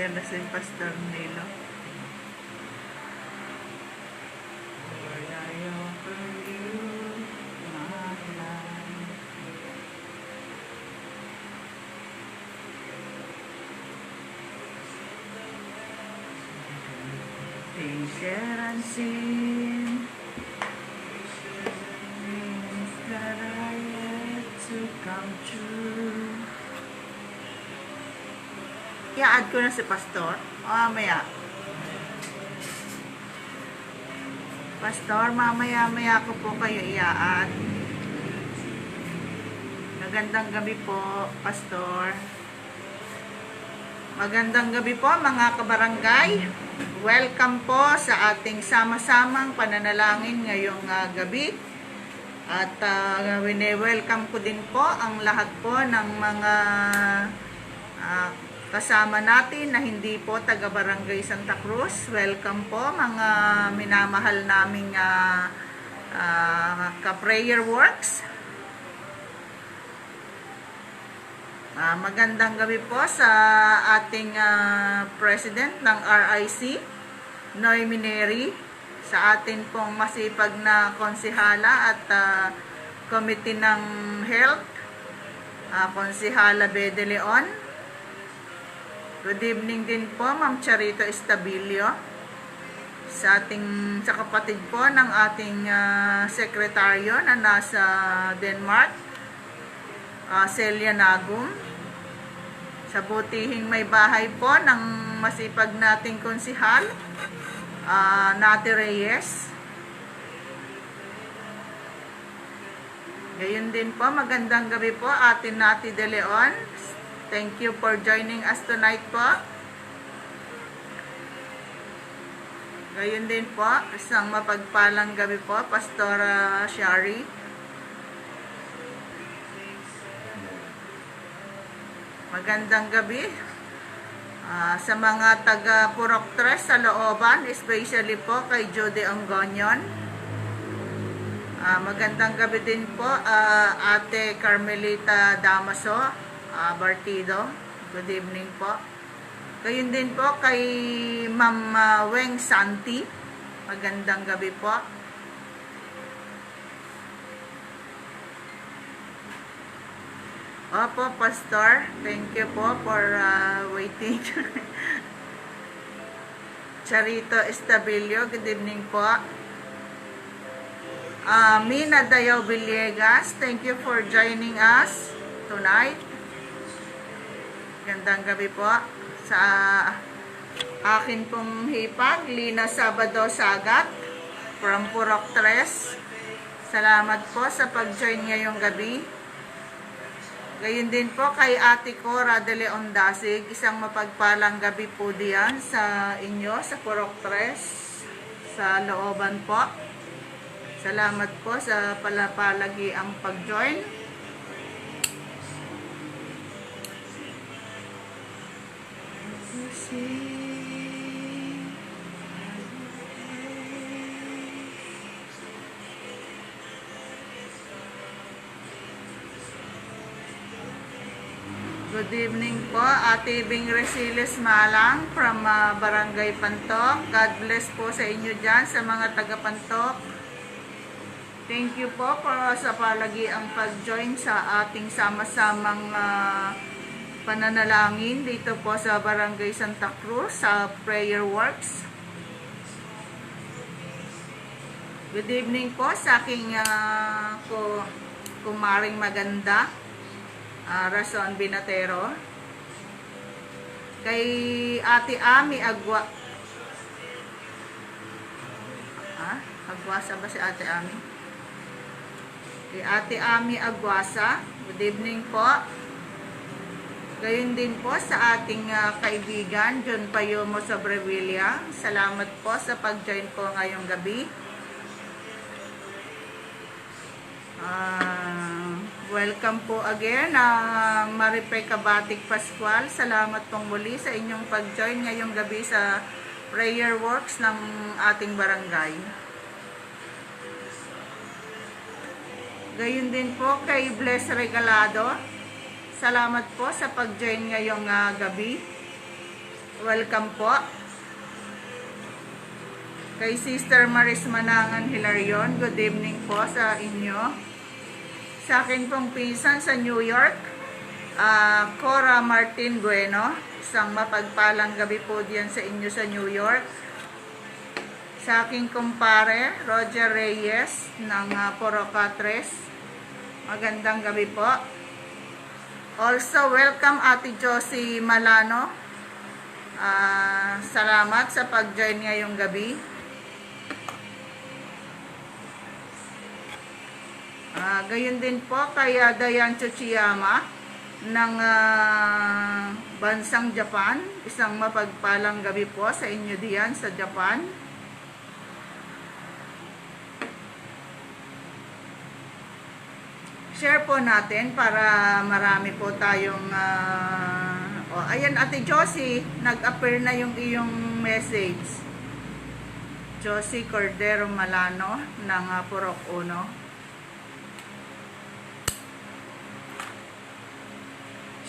Yan na si Pastor Nilo. Share and sing dreams that are yet to come true. I-add ko na si Pastor. Mamaya. Pastor, mamaya ko po kayo i-add. Magandang gabi po, Pastor. Magandang gabi po, mga kabarangay. Welcome po sa ating sama-samang pananalangin ngayong gabi. At welcome ko din po ang lahat po ng mga kasama natin na hindi po taga-barangay Santa Cruz. Welcome po mga minamahal naming ka-prayer works. Magandang gabi po sa ating President ng RIC, Noemi Neri, sa atin pong masipag na konsehala at Committee ng Health, Konsehala Bede Leon. Good evening din po, Ma'am Charito Estabilio, sa kapatid po ng ating sekretaryo na nasa Denmark, Celia Nagum. Sa butihing may bahay po ng masipag nating konsihal, Nati Reyes. Gayon din po, magandang gabi po, Ate Nati De Leon. Thank you for joining us tonight po. Gayon din po, isang mapagpalang gabi po, Pastora Shari. Magandang gabi sa mga taga Purok 3 sa looban, especially po kay Judy Ongonyon. Magandang gabi din po Ate Carmelita Damaso Bartido. Good evening po. Gayon din po kay Ma'am Weng Santi. Magandang gabi po. Opo, Pastor. Thank you po for waiting. Charito Estabilio, good evening po. Mina Dayaw Villegas, thank you for joining us tonight. Gandang gabi po. Sa akin pong hipag, Lina Sabado Sagat from Purok 3. Salamat po sa pag-join ngayong gabi. Gayon din po kay Ate Cora de Leon Dasig, isang mapagpalang gabi po diyan sa inyo, sa Purok 3, sa looban po. Salamat po sa palapalagi ang pag-join. Good evening po, Ate Bing Resiles Malang from Barangay Pantok. God bless po sa inyo dyan, sa mga taga Pantok. Thank you po sa palagi ang pag-join sa ating sama-samang pananalangin dito po sa Barangay Santa Cruz, sa Prayer Works. Good evening po sa aking kumaring maganda, Rason Binatero. Kay Ate Ami Agwasa ba si Ate Ami? Kay Ate Ami Agwasa, good evening po. Gayon din po sa ating kaibigan John Payomo Sobrevilla. Salamat po sa pag-join po ngayong gabi. Welcome po again, Maripeca Batik Pascual. Salamat pong muli sa inyong pag-join ngayong gabi sa prayer works ng ating barangay. Gayon din po kay Bless Regalado. Salamat po sa pag-join ngayong gabi. welcome po. Kay Sister Maris Manangan Hilarion, good evening po sa inyo. Sa akin pong pinsan sa New York, Cora Martin Bueno, isang mapagpalang gabi po diyan sa inyo sa New York. Sa aking kumpare, Roger Reyes ng Porocatres, magandang gabi po. Also, welcome Ate Josie Malano. Salamat sa pag-join ngayong gabi. Gayon din po kay Dayan Tsuchiyama ng bansang Japan. Isang mapagpalang gabi po sa inyo diyan sa Japan. Share po natin para marami po tayong ayan Ate Josie, nag-appear na yung iyong message. Josie Cordero Malano ng Purok 1.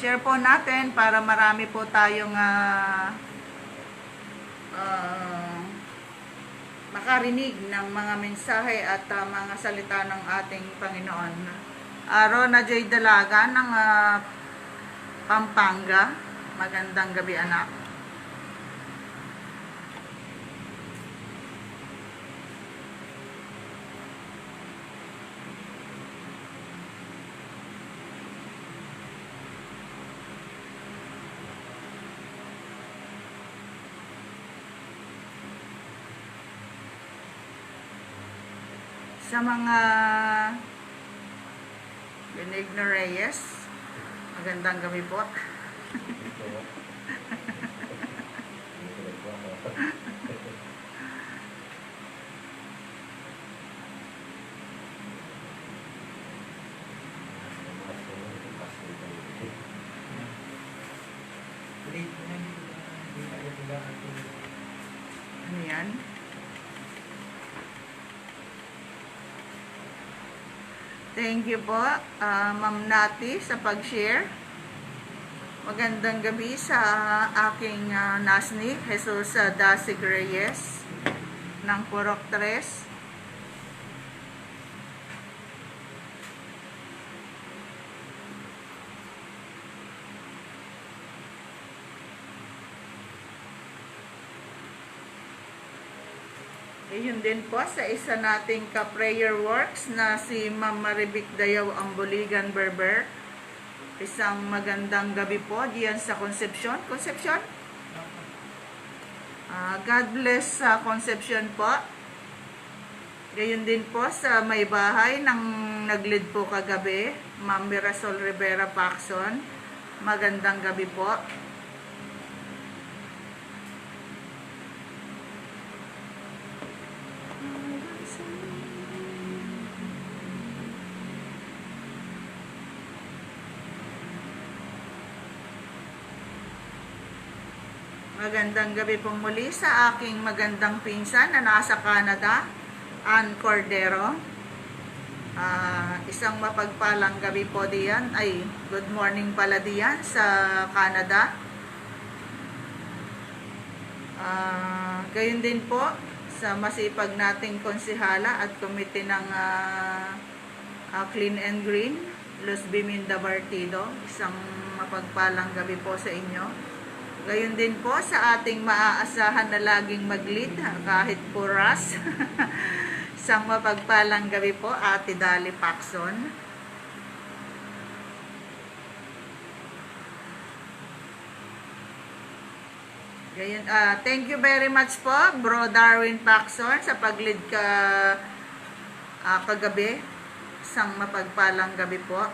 Share po natin para marami po tayong makarinig ng mga mensahe at mga salita ng ating Panginoon. Rona J. Dalaga ng Pampanga. Magandang gabi anak. Sa mga Benigno Reyes, magandang gabi po. Ano yan? Thank you po, Ma'am Nati, sa pag-share. Magandang gabi sa aking nasni, Jesus Dasig Reyes ng Purok 3. Yun din po sa isa nating ka-prayer works na si Ma'am Maribik Dayaw Ambuligan Berber. Isang magandang gabi po diyan sa Concepcion. Concepcion? God bless sa Concepcion po. Gayon din po sa may bahay ng nag-lead po kagabi, Ma'am Mirasol Rivera Paxson. Magandang gabi po. Magandang gabi po muli sa aking magandang pinsan na nasa Canada, Ann Cordero. Isang mapagpalang gabi po diyan, ay good morning pala diyan sa Canada. Gayon din po sa masipag nating konsihala at komite ng Clean and Green, Luz Biminda Bartido. Isang mapagpalang gabi po sa inyo. Gayon din po sa ating maaasahan na laging mag-lead kahit puras. Isang mapagpalang gabi po, Ate Dali Paxson. Gayon, thank you very much po, Bro Darwin Paxson, sa pag-lead kagabi. Isang mapagpalang gabi po.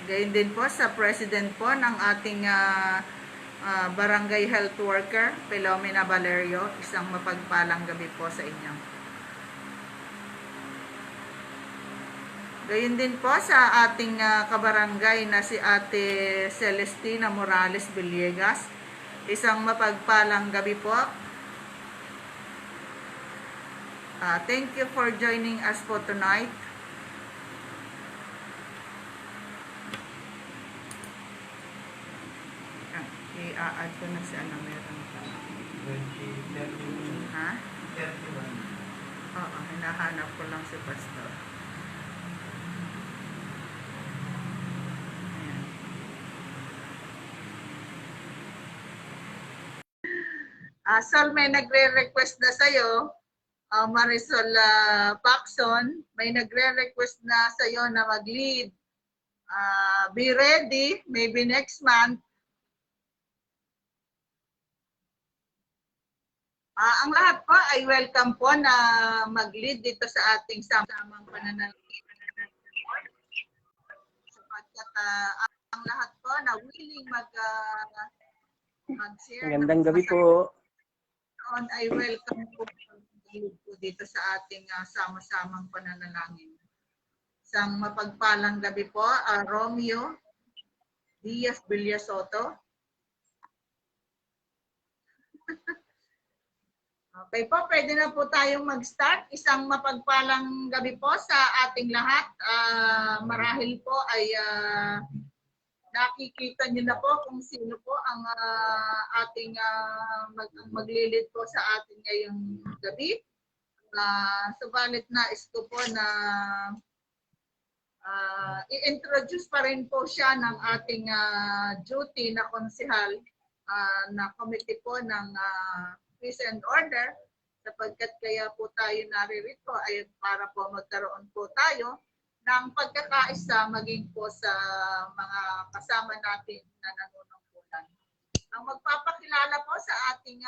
Gayon din po sa President po ng ating Barangay Health Worker, Filomena Valerio. Isang mapagpalang gabi po sa inyo. Gayon din po sa ating kabarangay na si Ate Celestina Morales Villegas. Isang mapagpalang gabi po. Thank you for joining us po tonight. I-add ko na si ano meron pa. 2031. Ha? Oo, hinahanap ko lang si Pastor. Ayan. Sol, may nagre-request na sa'yo. Marisol Paxson, may nagre-request na sa'yo na mag-lead. Be ready, maybe next month. Ang lahat po ay welcome po na mag-lead dito sa ating samang pananalapi. Sapagkat ang lahat po na willing mag-share. Magandang gabi po. Ay welcome po dito sa ating sama-samang pananalangin. Isang mapagpalang gabi po, Romeo Diaz Villasoto. Okay po, pwede na po tayong mag-start. Isang mapagpalang gabi po sa ating lahat. Marahil po ay nakikita niyo na po kung sino po ang ating maglilid po sa ating ngayong gabi. Subalit nais ko po na i-introduce pa rin po siya ng ating duty na konsehal na committee po ng Peace and Order, sapagkat kaya po tayo naririto ay para po magkaroon po tayo ng pagkakaisa maging po sa mga kasama natin na nanunungkulan. Ang magpapakilala po sa ating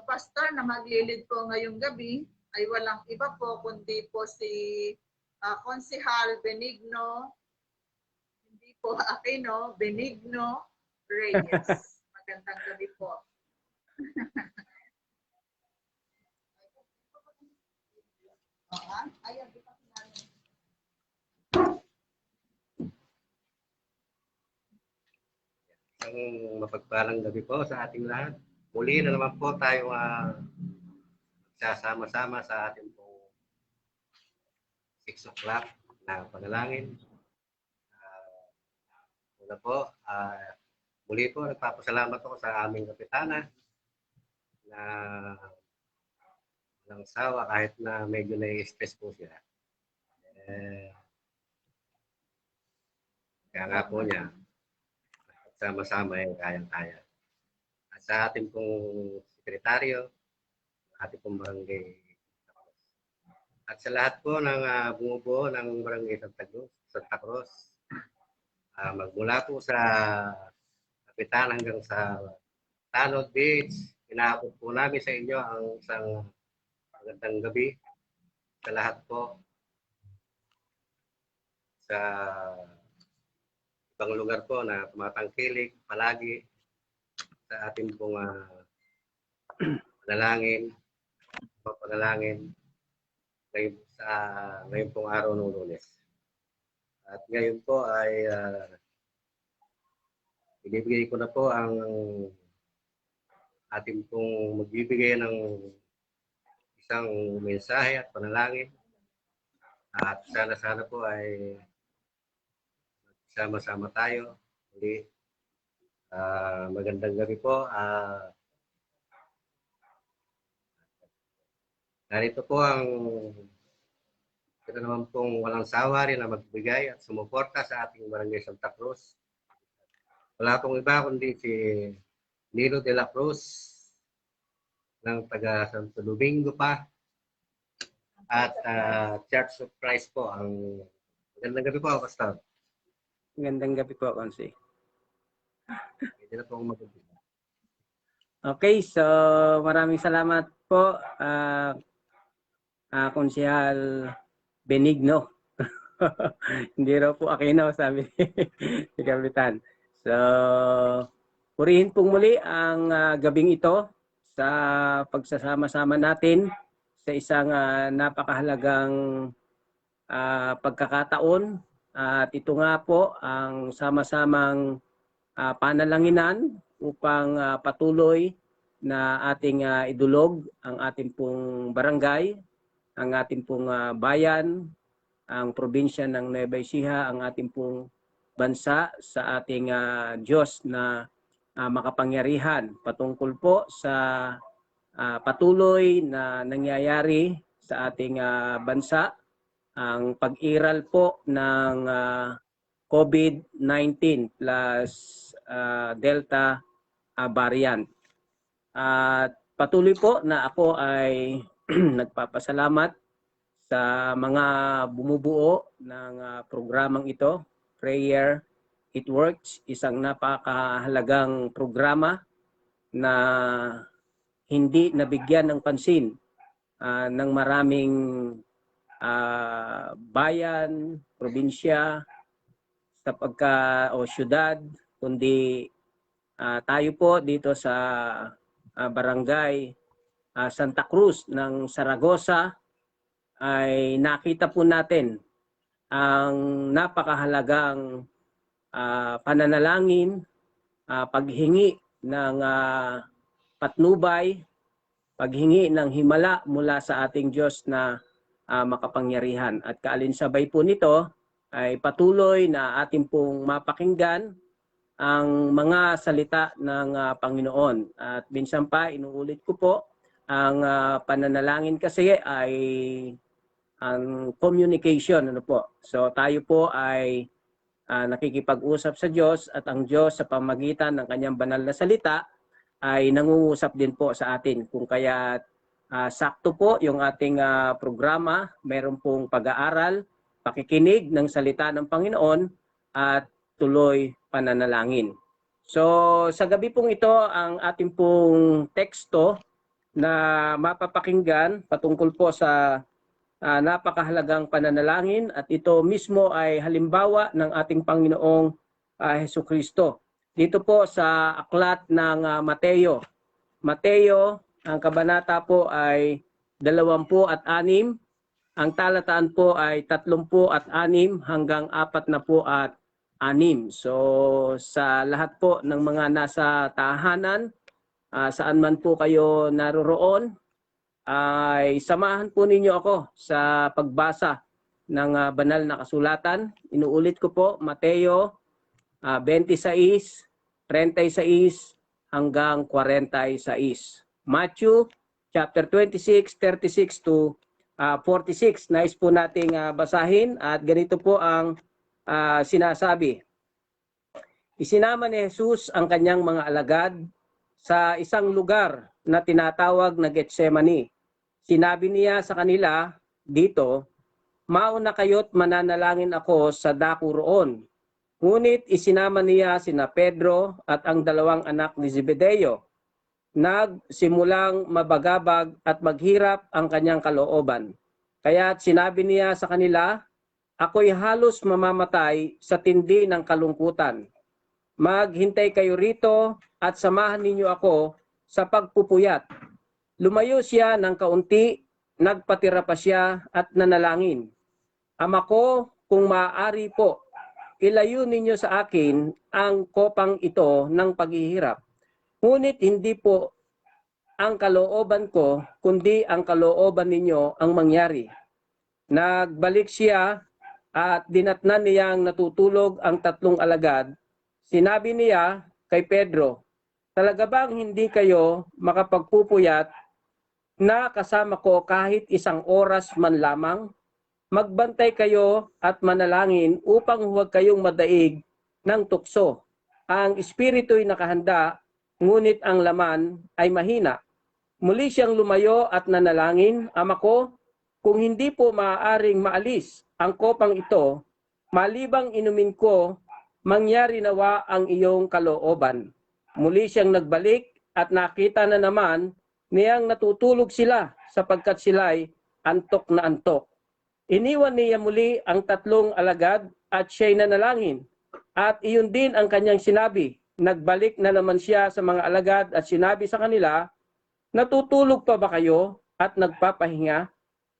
pastor na maglilid po ngayong gabi ay walang iba po kundi po si Konsehal Benigno, hindi po Aquino, Benigno Reyes. Magandang gabi po. Isang mapagpalang gabi po sa ating lahat. Muli na naman po tayo magsasama-sama sa ating pong 6 o'clock na panalangin. Una po, muli po nagpapasalamat ako sa aming kapitana na walang sawa kahit na medyo na-stress po siya. Kaya nga po niya, sama-sama kayang-kaya. At sa ating pong sekretaryo, ating pong barangay, at sa lahat po ng bumubuo ng barangay Santa Cruz, magmula po sa kapitan hanggang sa Tanod Beach, inaabot po namin sa inyo ang isang magandang gabi sa lahat po sa ibang lugar po na tumatangkilik palagi sa ating pong panalangin ngayon pong araw ng Lunes. At ngayon po ay binibigay ko na po ang ating pong magbibigay ng isang mensahe at panalangin. At sana po ay sama-sama tayo. Muli, magandang gabi po. Narito po ang ito naman pong walang sawa rin na magbigay at sumuporta sa ating barangay Santa Cruz. Wala pong iba kundi si Nilo de la Cruz ng taga Santo Domingo pa at Church of Christ po. Ang magandang gabi po, Pastor. Magandang gabi po, Konsi. Hindi na po mag-gabi. Okay, so maraming salamat po, Konsehal Benigno. Hindi raw po Aquino, sabi ni Kapitan. So, purihin pong muli ang gabing ito sa pagsasama-sama natin sa isang napakahalagang pagkakataon. At ito nga po ang sama-samang panalanginan upang patuloy na ating idulog ang ating pong barangay, ang ating pong bayan, ang probinsya ng Nueva Ecija, ang ating pong bansa sa ating Diyos na makapangyarihan patungkol po sa patuloy na nangyayari sa ating bansa, ang pag-iral po ng COVID-19 plus Delta variant. At patuloy po na ako ay nagpapasalamat sa mga bumubuo ng programang ito, Prayer It Works, isang napakahalagang programa na hindi nabigyan ng pansin ng maraming bayan, probinsya, o syudad, kundi tayo po dito sa barangay Santa Cruz ng Saragossa ay nakita po natin ang napakahalagang pananalangin, paghingi ng patnubay, paghingi ng himala mula sa ating Diyos na makapangyarihan. At kaalinsabay po nito ay patuloy na ating pong mapakinggan ang mga salita ng Panginoon. At minsan pa, inuulit ko po, ang pananalangin kasi ay ang communication. Ano po? So tayo po ay nakikipag-usap sa Diyos at ang Diyos sa pamagitan ng kanyang banal na salita ay nangungusap din po sa atin. Kung kaya sakto po yung ating programa, meron pong pag-aaral, pakikinig ng salita ng Panginoon at tuloy pananalangin. So sa gabi pong ito, ang ating pong teksto na mapapakinggan patungkol po sa napakahalagang pananalangin at ito mismo ay halimbawa ng ating Panginoong Hesukristo. Dito po sa aklat ng Mateo. Mateo, ang kabanata po ay 26, ang talataan po ay 36 hanggang 46. So sa lahat po ng mga nasa tahanan, saan man po kayo naroroon, ay samahan po ninyo ako sa pagbasa ng banal na kasulatan. Inuulit ko po, Mateo 26, 36 hanggang 46. Matthew chapter 26, 36 to 46. Nais po nating basahin at ganito po ang sinasabi. Isinama ni Jesus ang kanyang mga alagad sa isang lugar na tinatawag na Getsemani. Sinabi niya sa kanila dito, mauna kayo't mananalangin ako sa dako roon. Ngunit isinama niya sina Pedro at ang 2 anak ni Zebedeo. Nagsimulang mabagabag at maghirap ang kanyang kalooban. Kaya't sinabi niya sa kanila, ako'y halos mamamatay sa tindi ng kalungkutan. Maghintay kayo rito at samahan ninyo ako sa pagpupuyat. Lumayo siya ng kaunti, nagpatira pa siya at nanalangin. Ama ko, kung maaari po, ilayo ninyo sa akin ang kopang ito ng paghihirap. Ngunit hindi po ang kalooban ko, kundi ang kalooban ninyo ang mangyari. Nagbalik siya at dinatnan niyang natutulog ang 3 alagad. Sinabi niya kay Pedro, talaga bang hindi kayo makapagpupuyat na kasama ko kahit 1 oras man lamang? Magbantay kayo at manalangin upang huwag kayong madaig ng tukso. Ang espiritu'y nakahanda, ngunit ang laman ay mahina. Muli siyang lumayo at nanalangin, Ama ko, kung hindi po maaaring maalis ang kopang ito, malibang inumin ko, mangyari nawa ang iyong kalooban. Muli siyang nagbalik at nakita na naman niyang natutulog sila sapagkat sila'y antok na antok. Iniwan niya muli ang 3 alagad at siya'y nanalangin. At iyon din ang kanyang sinabi. Nagbalik na naman siya sa mga alagad at sinabi sa kanila, natutulog pa ba kayo at nagpapahinga?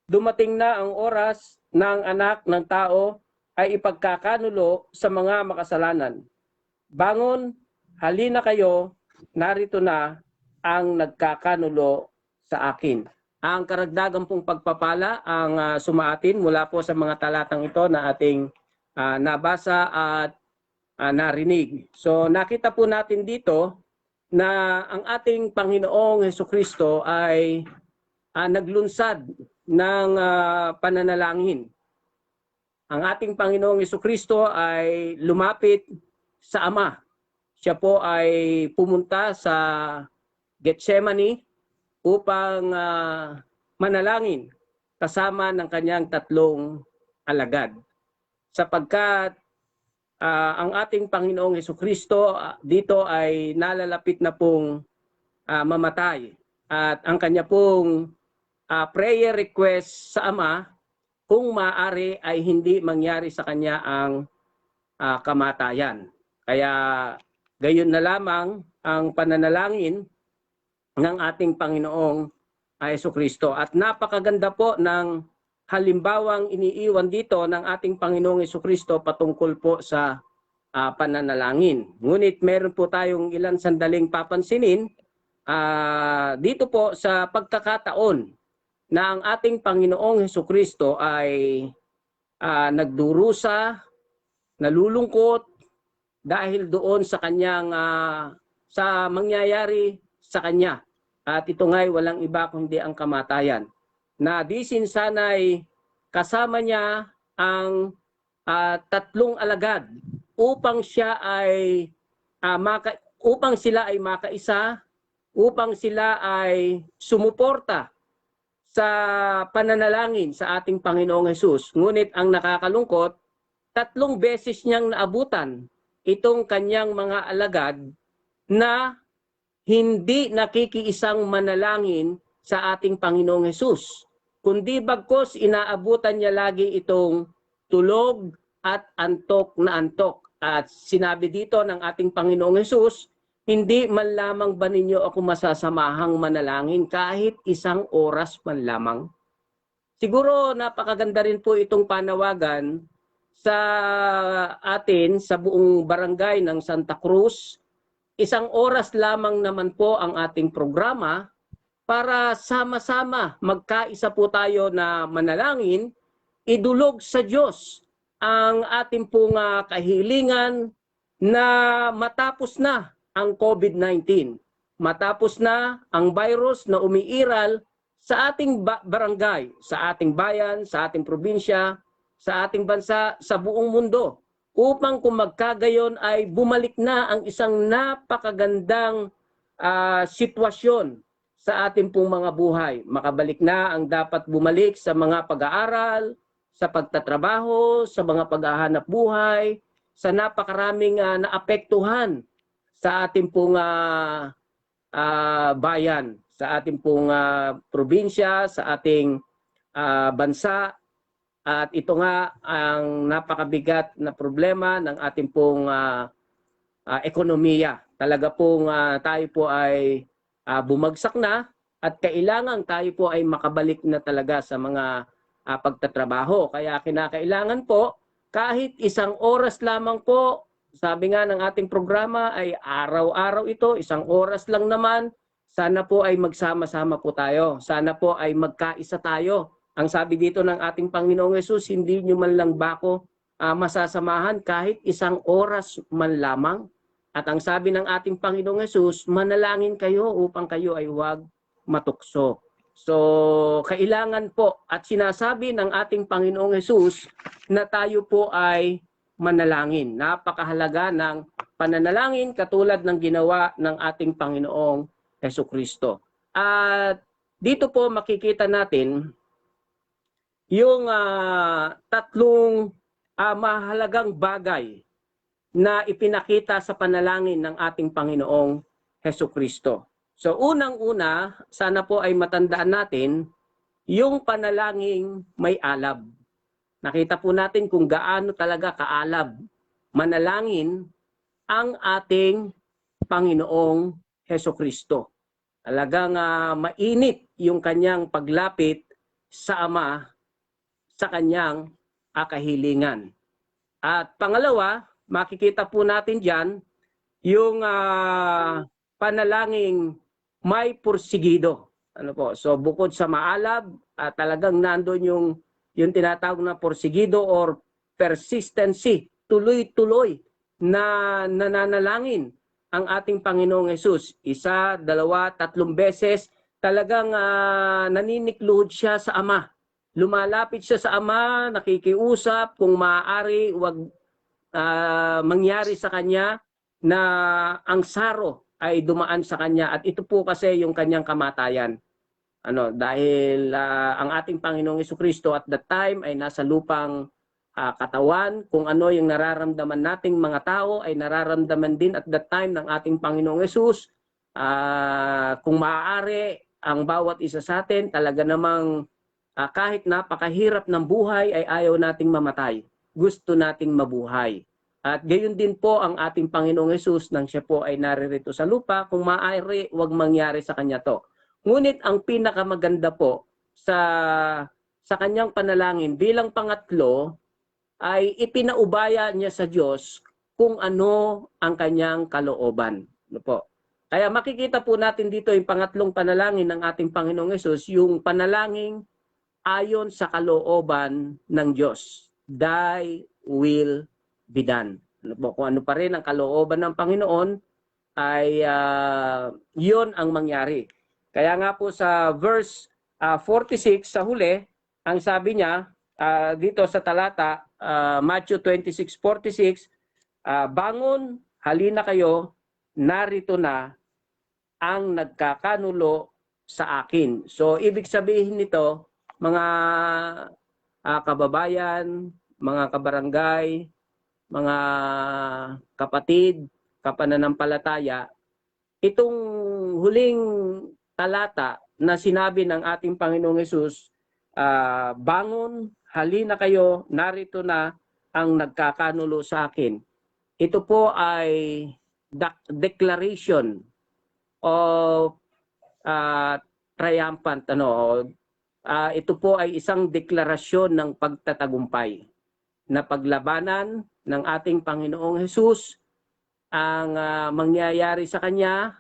Dumating na ang oras ng anak ng tao ay ipagkakanulo sa mga makasalanan. Bangon, halina kayo, narito na ang nagkakanulo sa akin. Ang karagdagan pong pagpapala ang sumaatin mula po sa mga talatang ito na ating nabasa at narinig. So nakita po natin dito na ang ating Panginoong Hesukristo ay naglunsad ng pananalangin. Ang ating Panginoong Hesukristo ay lumapit sa Ama. Siya po ay pumunta sa Getsemani upang manalangin kasama ng kanyang 3 alagad. Sapagkat ang ating Panginoong Hesukristo dito ay nalalapit na pong mamatay. At ang kanya pong prayer request sa Ama, kung maaari ay hindi mangyari sa kanya ang kamatayan. Kaya gayon na lamang ang pananalangin ng ating Panginoong Hesukristo. At napakaganda po ng halimbawang iniiwan dito ng ating Panginoong Hesukristo patungkol po sa pananalangin. Ngunit meron po tayong ilang sandaling papansinin dito po sa pagkakataon na ang ating Panginoong Hesukristo ay nagdurusa, nalulungkot dahil doon sa kanyang sa mangyayari sa kanya. At ito nga'y walang iba kundi ang kamatayan. Na di sinsanay kasama niya ang 3 alagad upang siya ay upang sila ay makaisa, upang sila ay sumuporta sa pananalangin sa ating Panginoong Hesus. Ngunit ang nakakalungkot, 3 beses niyang naabutan itong kanyang mga alagad na hindi nakikiisang manalangin sa ating Panginoong Hesus. Kundi bagkos inaabutan niya lagi itong tulog at antok na antok. At sinabi dito ng ating Panginoong Hesus, hindi man lamang ba ninyo ako masasamahang manalangin kahit 1 oras man lamang? Siguro napakaganda rin po itong panawagan sa atin sa buong barangay ng Santa Cruz. 1 oras lamang naman po ang ating programa para sama-sama magkaisa po tayo na manalangin, idulog sa Diyos ang ating pong kahilingan na matapos na ang COVID-19. Matapos na ang virus na umiiral sa ating barangay, sa ating bayan, sa ating probinsya, sa ating bansa, sa buong mundo. Upang kung magkagayon ay bumalik na ang isang napakagandang sitwasyon sa ating pong mga buhay. Makabalik na ang dapat bumalik sa mga pag-aaral, sa pagtatrabaho, sa mga paghahanap buhay, sa napakaraming naapektuhan sa ating pong bayan, sa ating pong probinsya, sa ating bansa. At ito nga ang napakabigat na problema ng ating pong ekonomiya. Talaga pong tayo po ay bumagsak na at kailangan tayo po ay makabalik na talaga sa mga pagtatrabaho. Kaya kinakailangan po kahit 1 oras lamang po, sabi nga ng ating programa ay araw-araw ito, 1 oras lang naman. Sana po ay magsama-sama po tayo. Sana po ay magkaisa tayo. Ang sabi dito ng ating Panginoong Hesus, hindi nyo man lang ba ako masasamahan kahit 1 oras man lamang. At ang sabi ng ating Panginoong Hesus, manalangin kayo upang kayo ay huwag matukso. So, kailangan po at sinasabi ng ating Panginoong Hesus na tayo po ay manalangin. Napakahalaga ng pananalangin katulad ng ginawa ng ating Panginoong Hesukristo. At dito po makikita natin yung 3 mahalagang bagay na ipinakita sa panalangin ng ating Panginoong Hesukristo. So unang-una, sana po ay matandaan natin yung panalangin may alab. Nakita po natin kung gaano talaga kaalab manalangin ang ating Panginoong Hesukristo. Talagang mainit yung kanyang paglapit sa Ama sa kanyang kahilingan. At pangalawa, makikita po natin diyan yung panalangin may pursigido. Ano po? So bukod sa maalab, talagang nandoon yung tinatawag na pursigido or persistency, tuloy-tuloy na nananalangin ang ating Panginoong Hesus. 1, 2, 3 beses talagang naninikluhod siya sa Ama. Lumalapit siya sa Ama, nakikiusap, kung maaari, wag mangyari sa kanya na ang saro ay dumaan sa kanya, at ito po kasi yung kanyang kamatayan. Dahil ang ating Panginoong Jesucristo at that time ay nasa lupang katawan, kung ano yung nararamdaman nating mga tao ay nararamdaman din at that time ng ating Panginoong Hesus. Kung maaari, ang bawat isa sa atin talaga namang kahit napakahirap ng buhay ay ayaw nating mamatay. Gusto nating mabuhay. At gayon din po ang ating Panginoong Hesus nang siya po ay naririto sa lupa. Kung maaari, huwag mangyari sa kanya to. Ngunit ang pinakamaganda po sa kanyang panalangin bilang pangatlo ay ipinaubaya niya sa Diyos kung ano ang kanyang kalooban. Po. Kaya makikita po natin dito yung pangatlong panalangin ng ating Panginoong Hesus, yung panalangin ayon sa kalooban ng Diyos. Thy will be done. Kung ano pa rin ang kalooban ng Panginoon ay yun ang mangyari. Kaya nga po sa verse 46 sa huli, ang sabi niya dito sa talata Matthew 26:46, bangon, halina kayo, narito na ang nagkakanulo sa akin. So ibig sabihin nito, mga kababayan, mga kabarangay, mga kapatid, kapananampalataya, itong huling talata na sinabi ng ating Panginoong Hesus, bangon, halina kayo, narito na ang nagkakanulo sa akin. Ito po ay declaration of triumphant. Ito po ay isang deklarasyon ng pagtatagumpay na paglabanan ng ating Panginoong Hesus ang mangyayari sa Kanya,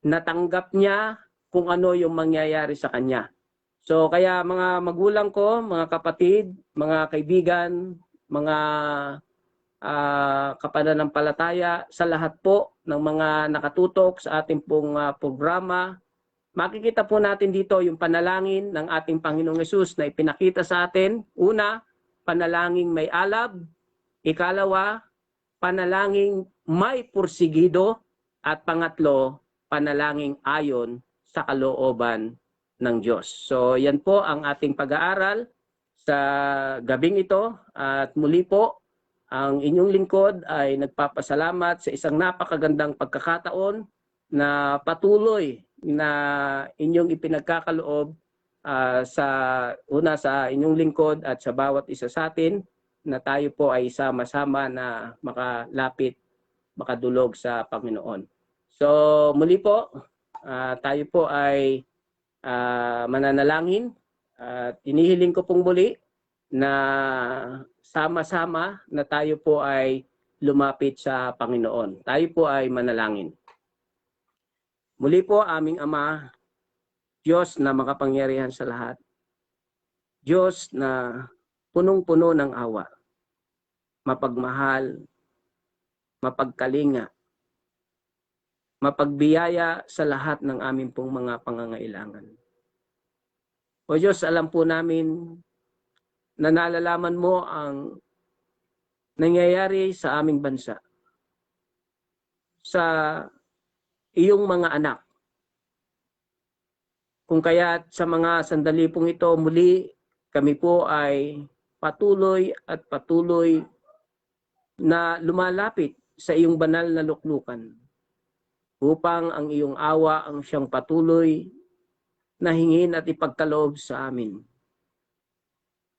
natanggap niya kung ano yung mangyayari sa Kanya. So kaya mga magulang ko, mga kapatid, mga kaibigan, mga kapananampalataya, sa lahat po ng mga nakatutok sa ating pong programa, makikita po natin dito yung panalangin ng ating Panginoong Hesus na ipinakita sa atin. Una, panalangin may alab. Ikalawa, panalangin may pursigido. At pangatlo, panalangin ayon sa kalooban ng Diyos. So yan po ang ating pag-aaral sa gabing ito. At muli po, ang inyong lingkod ay nagpapasalamat sa isang napakagandang pagkakataon na patuloy na inyong ipinagkakaloob sa inyong lingkod at sa bawat isa sa atin, na tayo po ay sama-sama na makalapit, makadulog sa Panginoon. So muli po, tayo po ay mananalangin at inihiling ko pong muli na sama-sama na tayo po ay lumapit sa Panginoon. Tayo po ay manalangin. Muli po, aming Ama, Diyos na makapangyarihan sa lahat, Diyos na punong-puno ng awa, mapagmahal, mapagkalinga, mapagbiyaya sa lahat ng aming pong mga pangangailangan. O Diyos, alam po namin na nalalaman mo ang nangyayari sa aming bansa, sa iyong mga anak. Kung kaya sa mga sandali pong ito, muli kami po ay patuloy at patuloy na lumalapit sa iyong banal na luklukan upang ang iyong awa ang siyang patuloy na hingin at ipagkaloob sa amin.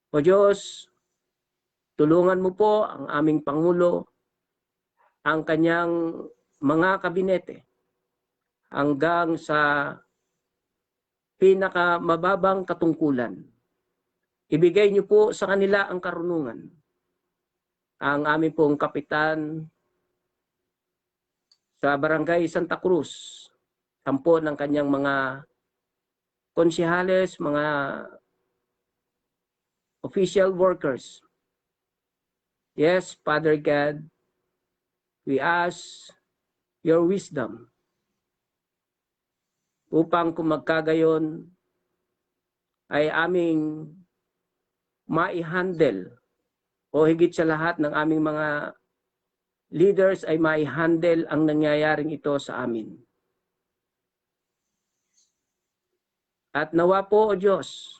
O Diyos, tulungan mo po ang aming Pangulo, ang kanyang mga kabinete, hanggang sa pinakamababang katungkulan. Ibigay niyo po sa kanila ang karunungan. Ang aming pong kapitan sa Barangay Santa Cruz, 10 ng kanyang mga konsehales, mga official workers. Yes, Father God, we ask your wisdom upang kung magkagayon ay aming mai-handle o higit sa lahat ng aming mga leaders ay mai-handle ang nangyayaring ito sa amin. At nawa po, O Diyos,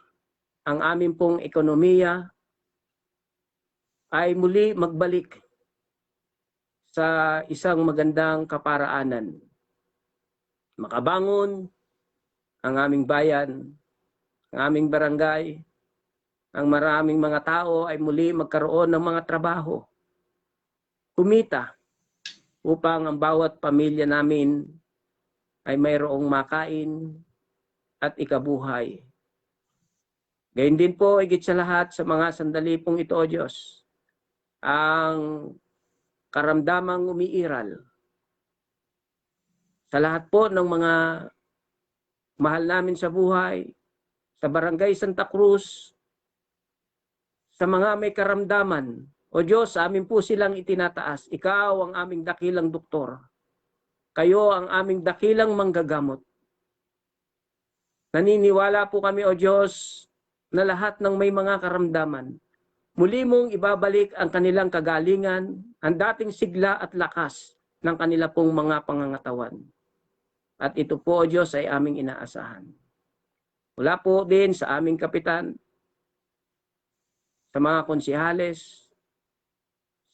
ang aming pong ekonomiya ay muli magbalik sa isang magandang kaparaanan. Makabangon ang aming bayan, ang aming barangay, ang maraming mga tao ay muli magkaroon ng mga trabaho. Kumita upang ang bawat pamilya namin ay mayroong makain at ikabuhay. Gayun din po, higit sa lahat sa mga sandali pong ito, O Diyos, ang karamdamang umiiral sa lahat po ng mga mahal namin sa buhay, sa Barangay Santa Cruz, sa mga may karamdaman. O Diyos, amin po silang itinataas. Ikaw ang aming dakilang doktor. Kayo ang aming dakilang manggagamot. Naniniwala po kami, O Diyos, na lahat ng may mga karamdaman, muli mong ibabalik ang kanilang kagalingan, ang dating sigla at lakas ng kanila pong mga pangangatawan. At ito po, O Diyos, ay aming inaasahan. Mula po din sa aming kapitan, sa mga konsihales,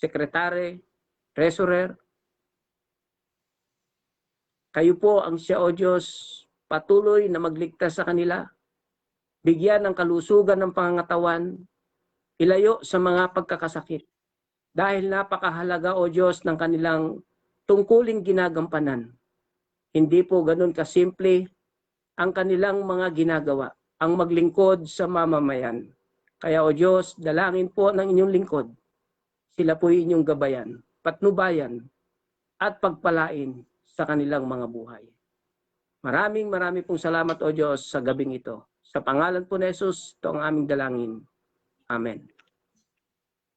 sekretary, treasurer, kayo po ang siya, O Diyos, patuloy na magligtas sa kanila, bigyan ng kalusugan ng pangangatawan, ilayo sa mga pagkakasakit. Dahil napakahalaga, O Diyos, ng kanilang tungkuling ginagampanan. Hindi po ganun kasimple ang kanilang mga ginagawa, ang maglingkod sa mamamayan. Kaya, O Diyos, dalangin po ng inyong lingkod. Sila po inyong gabayan, patnubayan, at pagpalain sa kanilang mga buhay. Maraming pong salamat, O Diyos, sa gabing ito. Sa pangalan po ni Jesus, ito ang aming dalangin. Amen.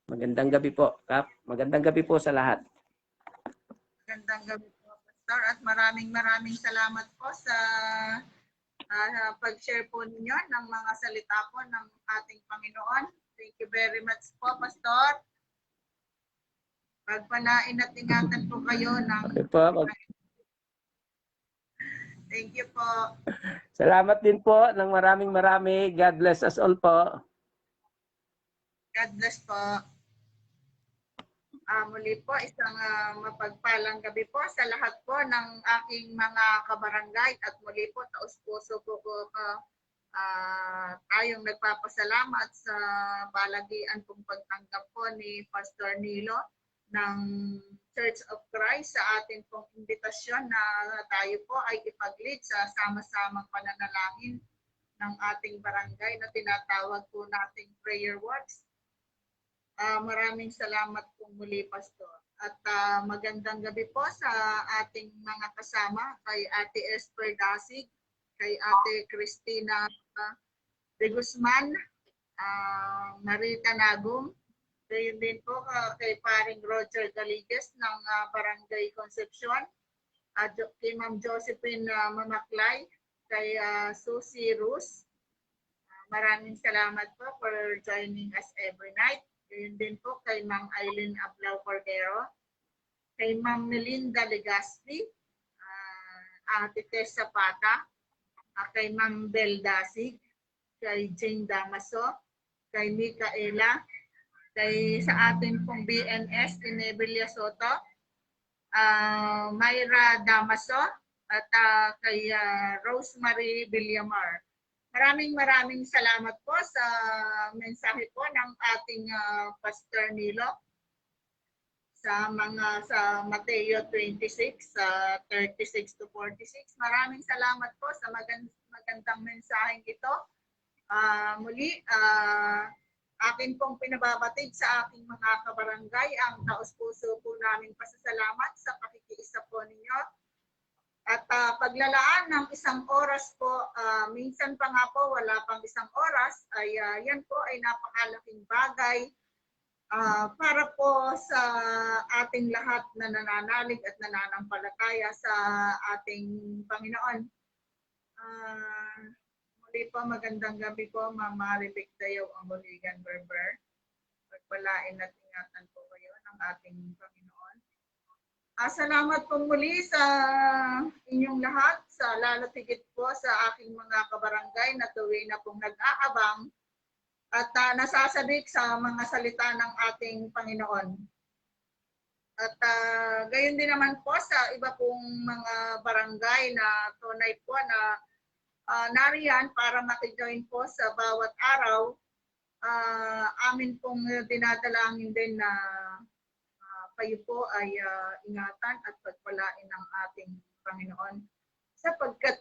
Magandang gabi po, Kap. Magandang gabi po sa lahat. Magandang gabi po, Pastor, at maraming salamat po sa pag-share po ninyo ng mga salita po ng ating Panginoon. Thank you very much po, Pastor. Pagpalain at ingatan po kayo ng... Okay po. Thank you po. Salamat din po ng maraming. God bless us all po. God bless po. Muli po, isang mapagpalang gabi po sa lahat po ng aking mga kabarangay at muli po, taus-puso po tayong nagpapasalamat sa balagian pong pagtanggap po ni Pastor Nilo ng Church of Christ sa ating pong imbitasyon na tayo po ay ipag-lead sa sama-samang pananalangin ng ating barangay na tinatawag po nating prayer works. Maraming salamat po muli, Pastor. At magandang gabi po sa ating mga kasama, kay Ate Esper Dasig, kay Ate Cristina de Guzman, Marita Nagum, gayon din po kay paring Roger Galigues ng Barangay Concepcion, kay Ma'am Josephine Mamaklay, kay Susie Rus. Maraming salamat po for joining us every night. Gayon din po kay Ma'am Aileen Ablao Cordero, kay Ma'am Melinda Legaspi, Ate Tessa Pata, kay Ma'am Bel Dasig, kay Jane Damaso, kay Micaela, kay sa ating pong BNS, Tinebelia Soto, Myra Damaso, at kay Rosemary Villamar. Maraming salamat po sa mensahe po ng ating Pastor Nilo sa Mateo 26, 36 to 46. Maraming salamat po sa magandang mensaheng ito. Muli, akin pong pinababatid sa aking mga kabarangay ang taos-puso po namin pasasalamat sa pakikiisa po ninyo. At paglalaan ng 1 oras po, minsan pa nga po wala pang 1 oras, ay yan po ay napakalaking bagay para po sa ating lahat na nananalig at nananampalataya sa ating Panginoon. Muli po, magandang gabi po, Ma'am Maribek Dayaw Amoligan Berber. Pagpalain at ingatan po kayo ng ating Panginoon. Salamat po muli sa inyong lahat, sa lalo tigit po sa aking mga kabarangay na tuwi na pong nag-aabang at nasasabik sa mga salita ng ating Panginoon. At gayon din naman po sa iba pong mga barangay na tunay po na nariyan para makijoin po sa bawat araw. Amin pong dinadalangin din na kayo po ay ingatan at pagpalain ng ating Panginoon. Sapagkat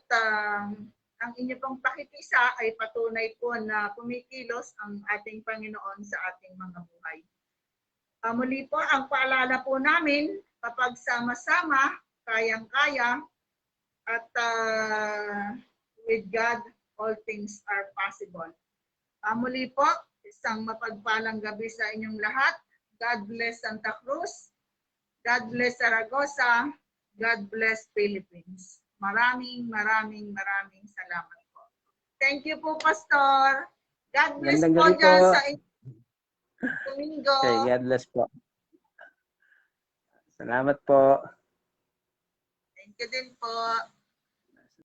ang inyo pong pakikisa ay patunay po na kumikilos ang ating Panginoon sa ating mga buhay. Muli po, ang paalala po namin, kapag sama-sama, kayang-kaya, at with God, all things are possible. Muli po, isang mapagpalang gabi sa inyong lahat. God bless Santa Cruz. God bless Zaragoza. God bless Philippines. Maraming salamat po. Thank you po, Pastor. God bless po dyan sa Domingo. Okay, God bless po. Salamat po. Thank you din po.